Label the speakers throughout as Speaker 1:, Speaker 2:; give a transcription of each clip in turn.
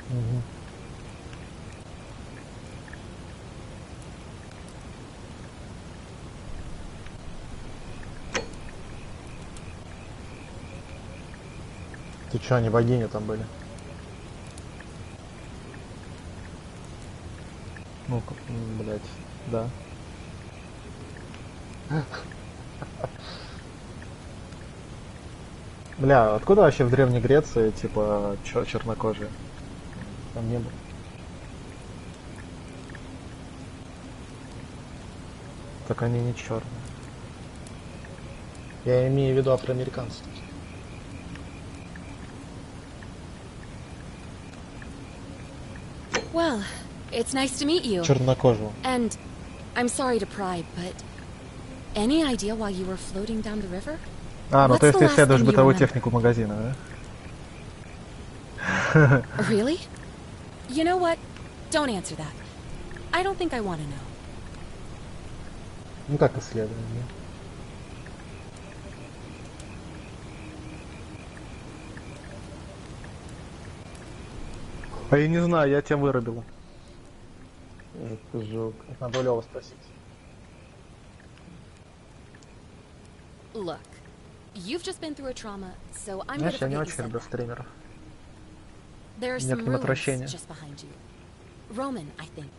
Speaker 1: Угу. Ты чё, они богини там были? Ну-ка, блядь, да. Бля, откуда вообще в Древней Греции, типа, чернокожие? Там не было. Так они не черные. Я имею в виду афроамериканцев.
Speaker 2: Well, it's nice to meet you.
Speaker 1: Чернокожего.
Speaker 2: And I'm sorry to pry, but any idea why you were floating down the river?
Speaker 1: А, ну то есть ты исследуешь бытовую
Speaker 2: remember?
Speaker 1: технику магазина,
Speaker 2: да? Really? You know what? Don't answer that. I don't think I want to know.
Speaker 1: Ну как исследование? А я не знаю, я тебя вырубил.
Speaker 3: Это жалко.
Speaker 1: Надо у Лёва спросить.
Speaker 2: Look, you've just been through a trauma, so I'm
Speaker 1: Знаешь, я не
Speaker 2: gonna
Speaker 1: очень люблю стримеров.
Speaker 2: There are
Speaker 1: Нет
Speaker 2: some
Speaker 1: к ним отвращения.
Speaker 2: ruins just behind you. Roman, I think.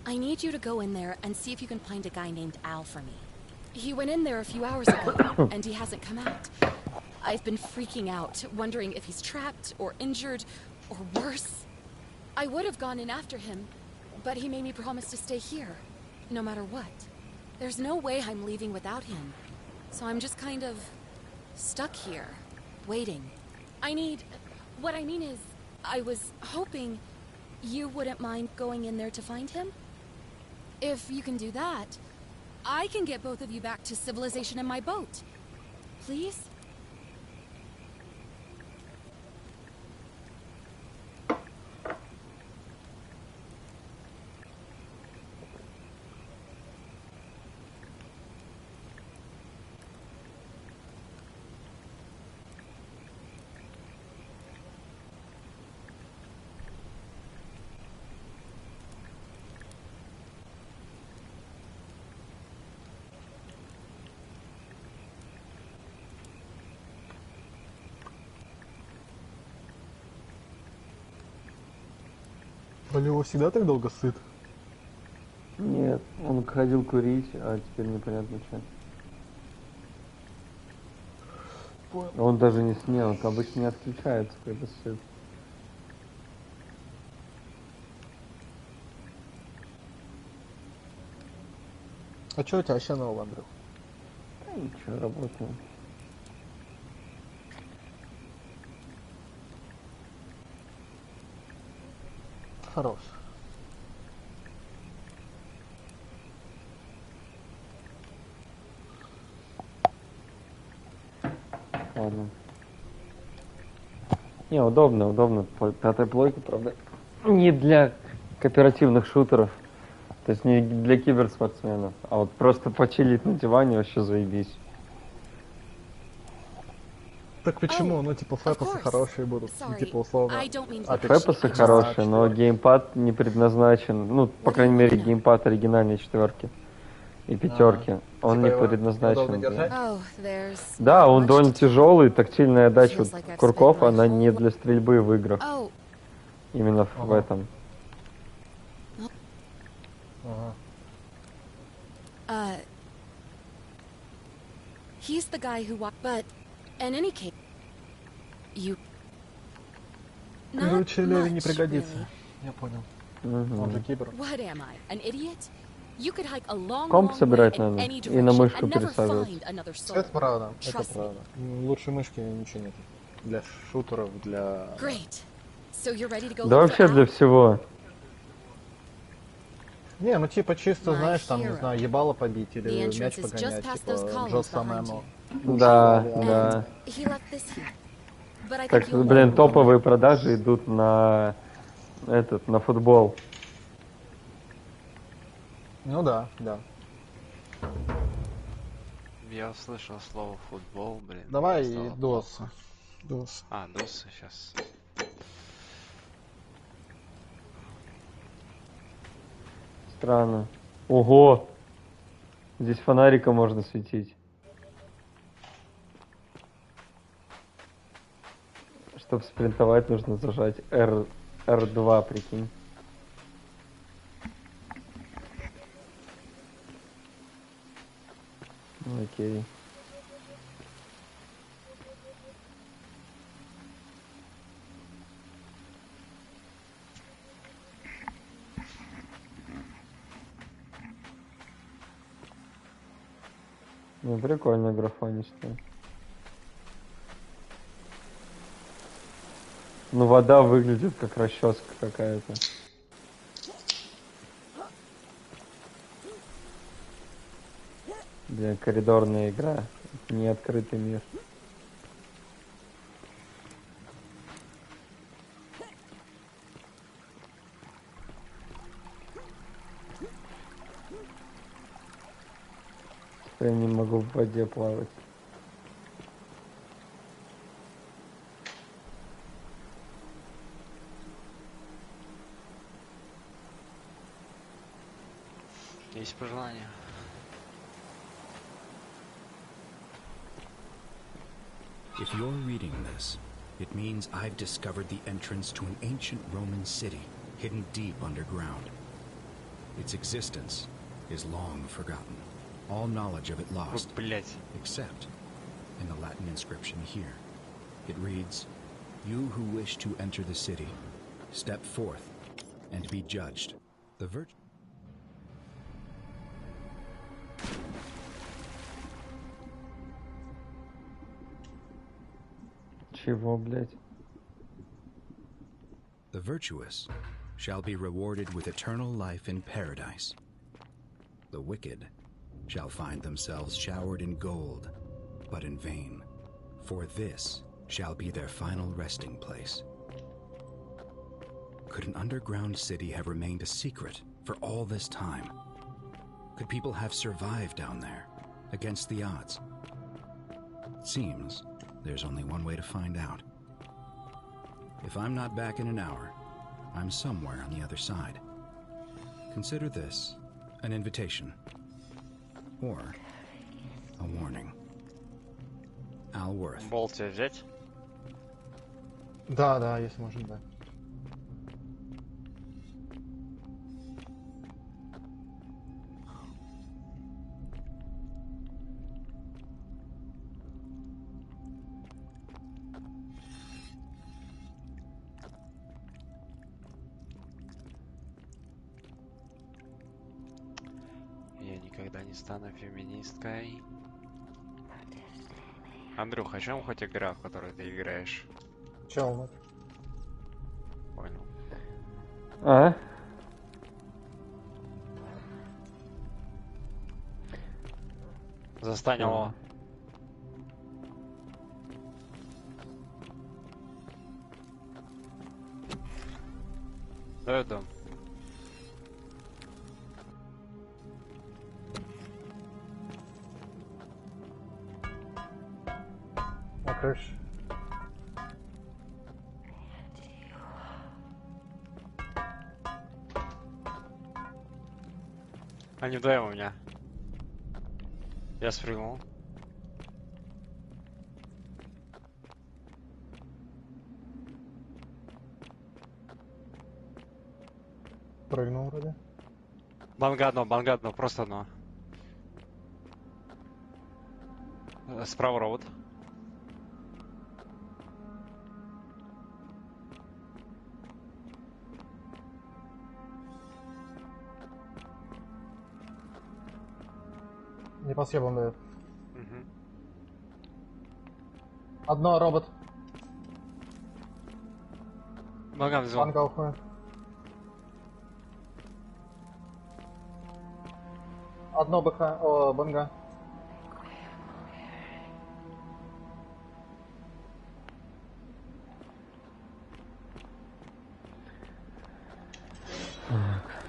Speaker 2: I need you to go in there and see if you can find a guy named Al for me. He went in there a few hours ago, and he hasn't come out. I've been freaking out, wondering if he's trapped or injured or worse. I would have gone in after him, but he made me promise to stay here, no matter what. There's no way I'm leaving without him, so I'm just kind of stuck here, waiting. What I mean is, I was hoping you wouldn't mind going in there to find him. If you can do that, I can get both of you back to civilization in my boat. Please?
Speaker 1: Лёва всегда так долго сыт?
Speaker 3: Нет, он ходил курить, а теперь непонятно что. Он даже не снял, он обычно не отключается, когда сыт.
Speaker 1: А чё у тебя вообще нового, Андрюх?
Speaker 3: Да ничего, работаем.
Speaker 1: Хорош.
Speaker 3: Ладно. Не, удобно. Пятая плойка, правда. Не для кооперативных шутеров. То есть не для киберспортсменов. А вот просто почилить на диване вообще заебись.
Speaker 1: Так почему? Ну, типа, фэпосы хорошие будут. Ну, типа, условно.
Speaker 3: Фэпосы хорошие, но геймпад не предназначен. Ну, по крайней мере, геймпад оригинальной четверки и пятерки. Он не предназначен. Да, он довольно тяжелый, тактильная отдача курков, она не для стрельбы в играх. Именно в этом.
Speaker 2: He's the guy who walked, but in any case, you.
Speaker 1: Короче, Леви не пригодится. Я понял. Он же кибер.
Speaker 2: What am I, an idiot? You could hike a long,
Speaker 3: комп
Speaker 2: long
Speaker 3: собирать
Speaker 2: way in
Speaker 3: надо
Speaker 2: any
Speaker 3: и на
Speaker 2: direction
Speaker 3: мышку
Speaker 2: and never
Speaker 3: пересаживать.
Speaker 2: find another soul.
Speaker 1: Это правда, это
Speaker 2: Trust me.
Speaker 1: правда. Лучше мышки ничего нет. Для шутеров, для...
Speaker 2: Great. So you're ready to go
Speaker 3: Да
Speaker 2: look
Speaker 3: вообще
Speaker 2: for
Speaker 3: для
Speaker 2: Al?
Speaker 3: всего.
Speaker 1: Не, ну типа чисто,
Speaker 2: My
Speaker 1: знаешь, там, не
Speaker 2: hero.
Speaker 1: знаю, ебало побить или
Speaker 2: The
Speaker 1: мяч
Speaker 2: entrance is just
Speaker 1: погонять,
Speaker 2: past
Speaker 1: типа
Speaker 2: those columns
Speaker 1: Джоса
Speaker 2: behind
Speaker 1: Мэну.
Speaker 3: Да,
Speaker 2: And
Speaker 3: да.
Speaker 2: he left this here. But I
Speaker 3: Так
Speaker 2: think
Speaker 3: что,
Speaker 2: you'll
Speaker 3: блин,
Speaker 2: know.
Speaker 3: топовые продажи идут на на футбол.
Speaker 1: Ну да, да.
Speaker 4: Я услышал слово футбол, блин.
Speaker 1: Давай
Speaker 4: стало
Speaker 1: досы.
Speaker 4: плохо.
Speaker 1: Досы.
Speaker 4: А, досы сейчас.
Speaker 3: Странно. Ого! Здесь фонариком можно светить. Чтобы спринтовать, нужно зажать R2, прикинь. Окей. Ну, прикольно графонистая. Ну, вода выглядит как расческа какая-то. Блин, коридорная игра. Не открытый мир. Теперь я не могу в воде плавать.
Speaker 4: Есть пожелания.
Speaker 5: If you're reading this, it means I've discovered the entrance to an ancient Roman city hidden deep underground. Its existence is long forgotten. All knowledge of it lost, except in the Latin inscription here. It reads, "You who wish to enter the city, step forth and be judged. The virtue..."
Speaker 3: Чего, блядь?
Speaker 5: The virtuous shall be rewarded with eternal life in paradise. The wicked shall find themselves showered in gold, but in vain, for this shall be their final resting place. Could an underground city have remained a secret for all this time? Could people have survived down there, against the odds? It seems there's only one way to find out. If I'm not back in an hour, I'm somewhere on the other side. Consider this an invitation, or a warning. Al Worth.
Speaker 4: Болт тебе взять?
Speaker 1: Да, если можно, да.
Speaker 4: Я никогда не стану феминисткой. Андрюх, о чем хоть игра, в которой ты играешь?
Speaker 1: Челнок.
Speaker 4: Понял.
Speaker 3: А?
Speaker 4: Застань его. Дай дом.
Speaker 1: На крыше.
Speaker 4: А не дай у меня. Я спрыгнул.
Speaker 1: Прыгнул вроде.
Speaker 4: Банга одно, просто одно. Справа робот.
Speaker 1: Не по съебам дает.
Speaker 4: Угу.
Speaker 1: Одно, робот.
Speaker 4: Банга взял.
Speaker 1: Банга уходит. Одно БХ, банга.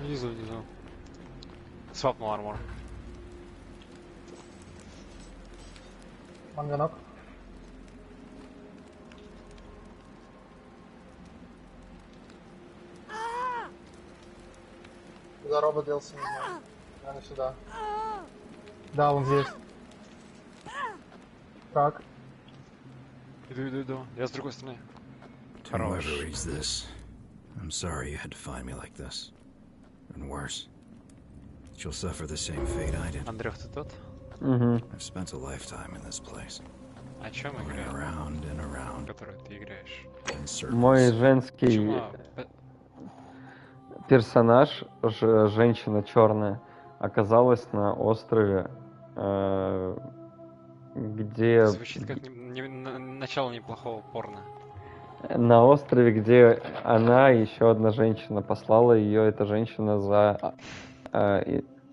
Speaker 4: Внизу. Свапнул армор.
Speaker 1: Манганок. Куда робот делся, не знаю. Наверное, сюда. Да, он здесь. Как?
Speaker 4: Иду. Я с другой стороны.
Speaker 5: To whoever reads this, I'm sorry you had to find me like this. And worse. She'll suffer the same fate I did.
Speaker 4: Андрюх, ты тот?
Speaker 5: I've spent a lifetime in this place.
Speaker 4: О чем
Speaker 5: Going
Speaker 4: игра?
Speaker 5: around and around
Speaker 4: Которую ты играешь?
Speaker 5: in circles.
Speaker 3: Мой женский
Speaker 4: Почему?
Speaker 3: персонаж, женщина черная, оказалась на острове, где...
Speaker 4: Звучит как начало неплохого порно.
Speaker 3: На острове, где она и еще одна женщина, послала ее эта женщина за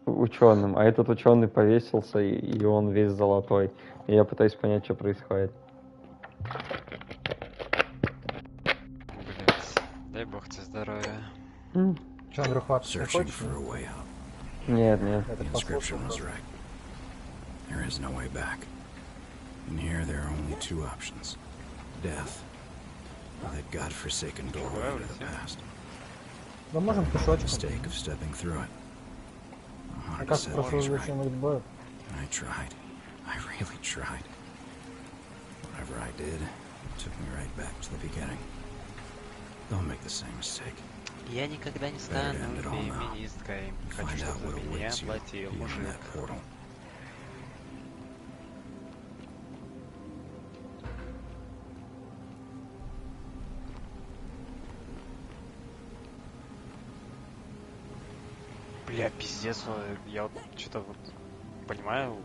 Speaker 3: ученым, а этот ученый повесился, и он весь золотой. И я пытаюсь понять, что происходит.
Speaker 4: Блять, дай бог тебе здоровья.
Speaker 1: Че, Андрюха, ты
Speaker 5: Searching
Speaker 1: хочешь?
Speaker 5: for a way out.
Speaker 3: Нет.
Speaker 1: Это
Speaker 5: The inscription was right. There is no way back. In here, there are only two options. Death. Or that godforsaken doorway to the past.
Speaker 1: Да можем пешочком.
Speaker 5: Mistake of stepping through it.
Speaker 1: А
Speaker 5: Hard to
Speaker 1: как
Speaker 5: set
Speaker 1: просто
Speaker 5: things right.
Speaker 1: зачем-нибудь будет?
Speaker 5: I tried. I really tried. Whatever I did, it took me right back to the beginning. Don't make the same mistake.
Speaker 4: Я никогда не стану феминисткой. Хочу,
Speaker 5: Find out
Speaker 4: чтобы
Speaker 5: what
Speaker 4: меня
Speaker 5: awaits you
Speaker 4: платил
Speaker 5: beyond
Speaker 4: мужик.
Speaker 5: that portal.
Speaker 4: Бля, пиздец, я вот что-то вот понимаю,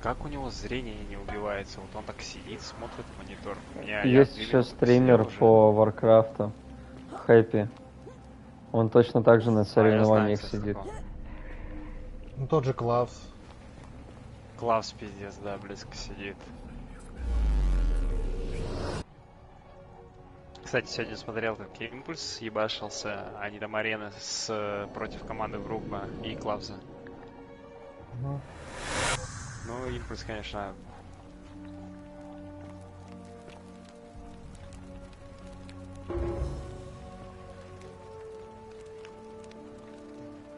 Speaker 4: как у него зрение не убивается. Вот он так сидит, смотрит в монитор.
Speaker 3: Есть еще стример по Варкрафту, Хэппи. Он точно так же на соревнованиях сидит.
Speaker 1: Ну тот же Клавс.
Speaker 4: Клавс пиздец, да, близко сидит. Кстати, сегодня смотрел, как Импульс ебашился, а не там арены против команды Врубма и Клавза. Ну, Импульс, конечно...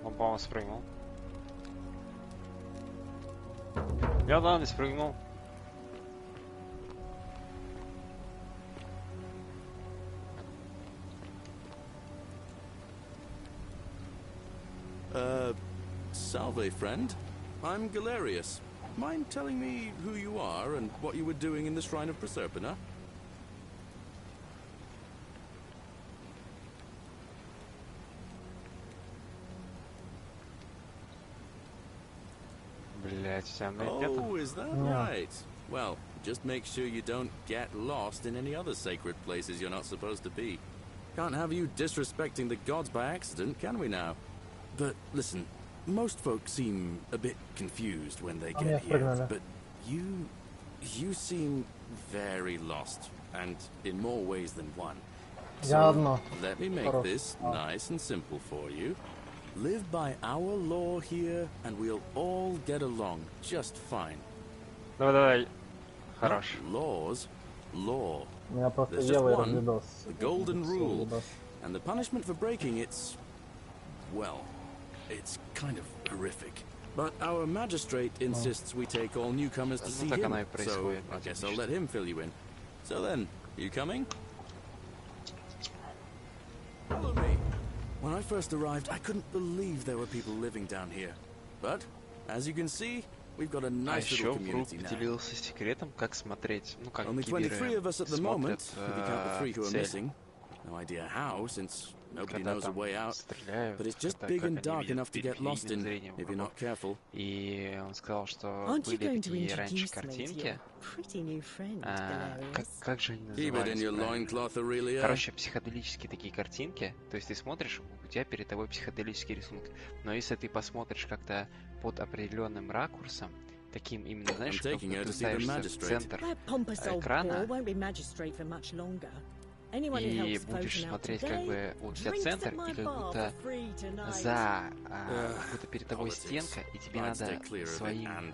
Speaker 4: Он, по-моему, спрыгнул. Да, не спрыгнул.
Speaker 6: Salve, friend. I'm Galerius. Mind telling me who you are and what you were doing in the Shrine of Proserpina? Oh, is that right? Well, just make sure you don't get lost in any other sacred places you're not supposed to be. Can't have you disrespecting the gods by accident, can we now? But listen, most folks seem a bit confused when they get here, but you seem very lost, and in more ways than one. So let me make this nice and simple for you. Live by our law here, and we'll all get along just fine.
Speaker 4: Давай. Хорош.
Speaker 6: Laws, law.
Speaker 1: There's
Speaker 6: just one, the golden rule, and the punishment for breaking it's, well, it's kind of horrific. But our magistrate insists we take all newcomers to see him, so I guess I'll let him fill you in. So then, you coming? Follow me. When I first arrived, I couldn't believe there were people living down here. But, as you can see, we've got a nice little community now.
Speaker 4: Поделился секретом, как смотреть, ну как
Speaker 6: Only 23 of us at the moment,
Speaker 4: смотрят
Speaker 6: if you count the 3 who are
Speaker 4: цель.
Speaker 6: missing. No idea how, since nobody
Speaker 4: Когда
Speaker 6: knows a
Speaker 4: там
Speaker 6: way out.
Speaker 4: стреляют,
Speaker 6: But it's just
Speaker 4: как
Speaker 6: big and
Speaker 4: они
Speaker 6: dark
Speaker 4: видят
Speaker 6: enough to get lost in
Speaker 4: зрением
Speaker 6: if you're not careful.
Speaker 4: И он сказал, что
Speaker 7: Aren't you
Speaker 4: были
Speaker 7: going to
Speaker 4: такие раньше
Speaker 7: introduce me to
Speaker 4: картинки.
Speaker 7: your pretty new friend,
Speaker 4: Как же они
Speaker 6: Keep it in your
Speaker 4: назывались?
Speaker 6: loincloth, Aurelia.
Speaker 4: Короче, психоделические такие картинки. То есть ты смотришь, у тебя перед тобой психоделический рисунок. Но если ты посмотришь как-то под определенным ракурсом, таким именно, знаешь, как будто ты ставишься в центр экрана, и будешь смотреть как бы у тебя центр, и как будто перед тобой стенка, и тебе надо своим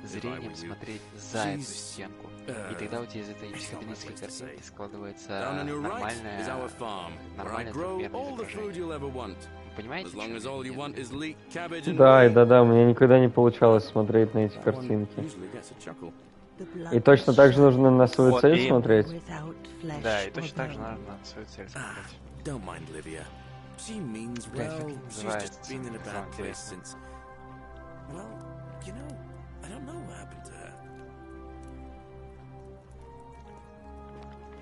Speaker 4: зрением смотреть за эту стенку. И тогда у тебя из этой психоделической картинки складывается нормальное трехмерное изображение. Понимаете?
Speaker 6: As long as all you want is leek, cabbage and
Speaker 3: Да, у меня никогда не получалось смотреть на эти картинки.
Speaker 6: usually gets a chuckle.
Speaker 3: И точно так же нужно на свою цель смотреть?
Speaker 4: Да, и точно так же надо на свою цель смотреть.
Speaker 6: Don't mind Livia. She means well. She's just been in a bad place since. Well, you know, I don't know what happened to her.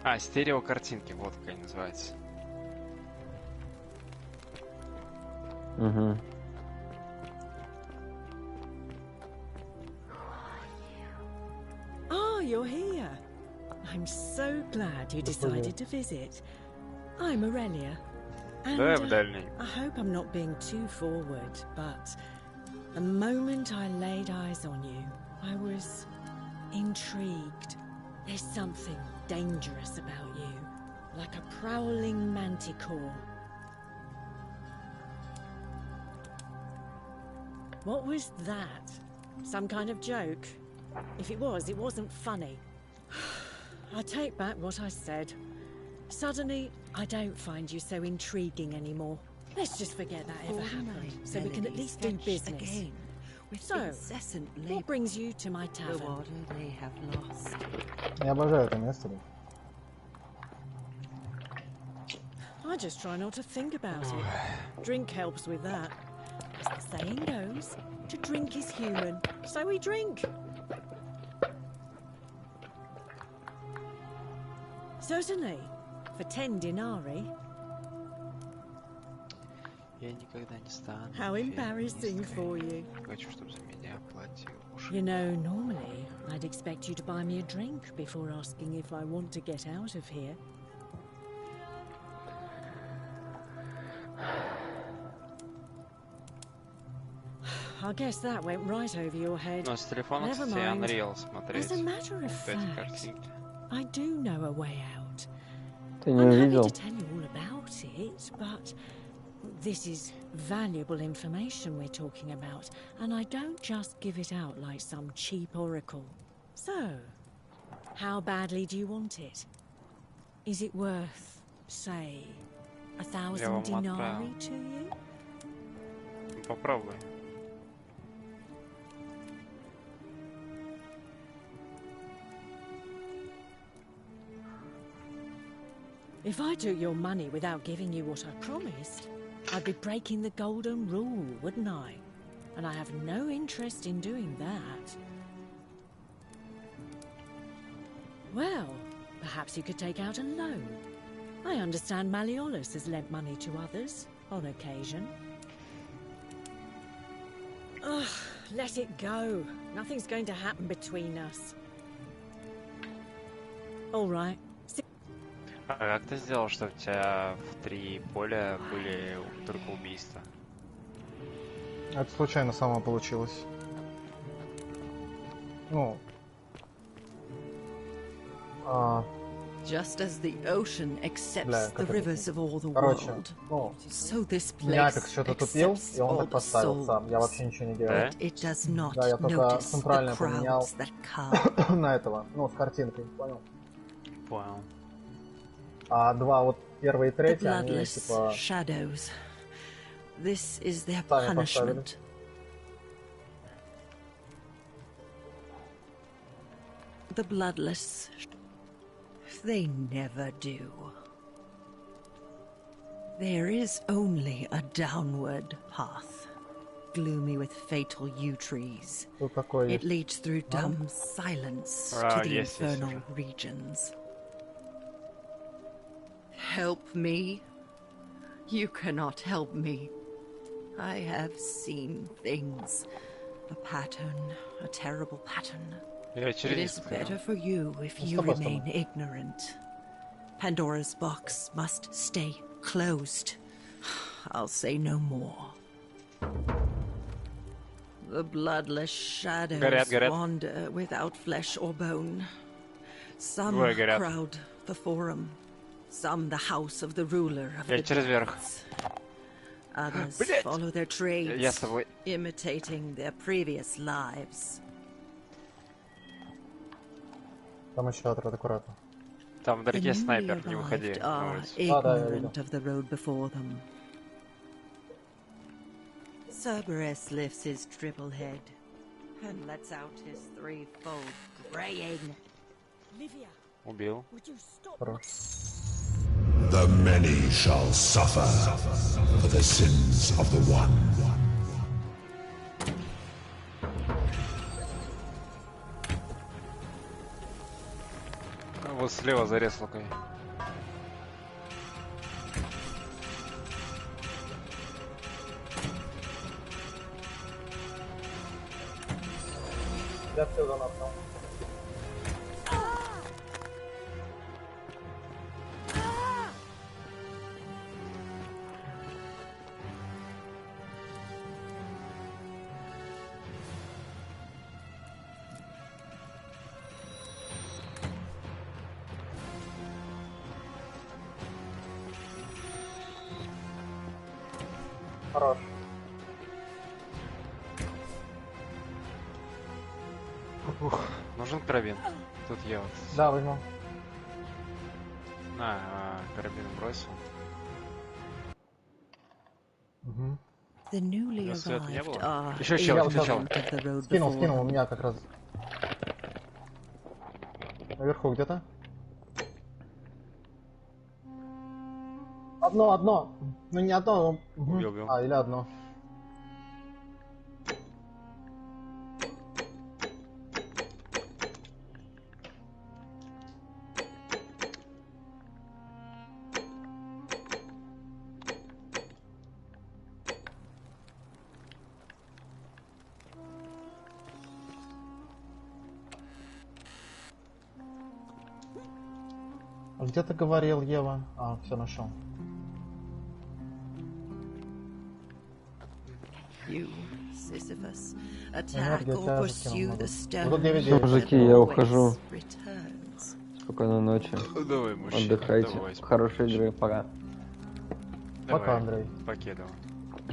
Speaker 4: А, стереокартинки, вот как они называются.
Speaker 3: Угу.
Speaker 7: Oh, you're here. I'm so glad you decided to visit. I'm Aurelia. And I hope I'm not being too forward, but the moment I laid eyes on you, I was intrigued. There's something dangerous about you, like a prowling manticore. What was that? Some kind of joke? If it was, it wasn't funny. I take back what I said. Suddenly, I don't find you so intriguing anymore. Let's just forget that ever happened, so we can at least do business. Again, so, what brings you to my tavern? The water they have lost.
Speaker 1: Я обожаю это место.
Speaker 7: I just try not to think about it. Drink helps with that. As the saying goes, to drink is human, so we drink. Certainly, for 10 denarii.
Speaker 4: Я никогда не стану.
Speaker 7: How embarrassing for you.
Speaker 4: Хочу, чтобы за меня платил.
Speaker 7: You know, normally, I'd expect you to buy me a drink before asking if I want to get out of here. I guess that went right over your head.
Speaker 4: Но с телефона, кстати, Unreal смотреть.
Speaker 7: As a matter of fact, I do know a way out.
Speaker 3: Ты не
Speaker 7: I'm
Speaker 3: увидел?
Speaker 7: happy to tell you all about it, but this is valuable information we're talking about, and I don't just give it out like some cheap oracle. So, how badly do you want it? Is it worth, say, 1,000 denarii to you?
Speaker 4: Попробуй.
Speaker 7: If I took your money without giving you what I promised, I'd be breaking the golden rule, wouldn't I? And I have no interest in doing that. Well, perhaps you could take out a loan. I understand Malleolus has lent money to others, on occasion. Ugh, let it go. Nothing's going to happen between us. All right.
Speaker 4: А как ты сделал, что у тебя в 3 поля были только убийства?
Speaker 1: Это случайно само получилось. Ну.
Speaker 8: Just as the ocean accepts the rivers of all the world, so this place accepts all the souls.
Speaker 1: Я вообще ничего не делал.
Speaker 8: It does not
Speaker 1: да, я только
Speaker 8: notice
Speaker 1: центрально
Speaker 8: the
Speaker 1: поменял
Speaker 8: crowds that come.
Speaker 1: на этого, ну, с картинкой, понял?
Speaker 4: Понял.
Speaker 1: А два, вот первый и третий, они типа...
Speaker 8: shadows. This is their punishment. The bloodless. They never do. There is only a downward path, gloomy with fatal yew trees. It leads through dumb silence to the infernal regions. Help me. You cannot help me. I have seen things. A pattern, a terrible pattern. It is better for you if you remain ignorant. Pandora's box must stay closed. I'll say no more. The bloodless shadows wander without flesh or bone. Some crowd the forum. Some the house of the ruler of the gods. Others follow their trades, imitating their previous lives.
Speaker 1: Там еще отряд, аккуратно.
Speaker 4: Там вдалеке снайпер, не выходи.
Speaker 8: Ignorant of the road before them.
Speaker 7: Cerberus lifts his triple head and lets out his threefold braying. Livia,
Speaker 4: Убил.
Speaker 9: The many shall suffer for the sins of the one.
Speaker 4: Вот слева зарез лукой.
Speaker 1: Я отсюда напал. Хорош.
Speaker 4: Нужен карабин. Тут я вот.
Speaker 1: Да, возьму.
Speaker 4: На, карабин бросил.
Speaker 1: Угу.
Speaker 4: Света не было?
Speaker 1: Еще чел. Скинул, у меня как раз. Наверху где-то. Одно. Ну не одно, но...
Speaker 4: Убил.
Speaker 1: А, или одно. Где ты говорил, Ева? А, все нашел.
Speaker 3: Мужики, я ухожу. Спокойной ночи.
Speaker 4: Давай, мужчина,
Speaker 3: отдыхайте.
Speaker 4: давай,
Speaker 3: Хорошей игры, пока.
Speaker 1: Пока, Андрей.
Speaker 4: Покедова.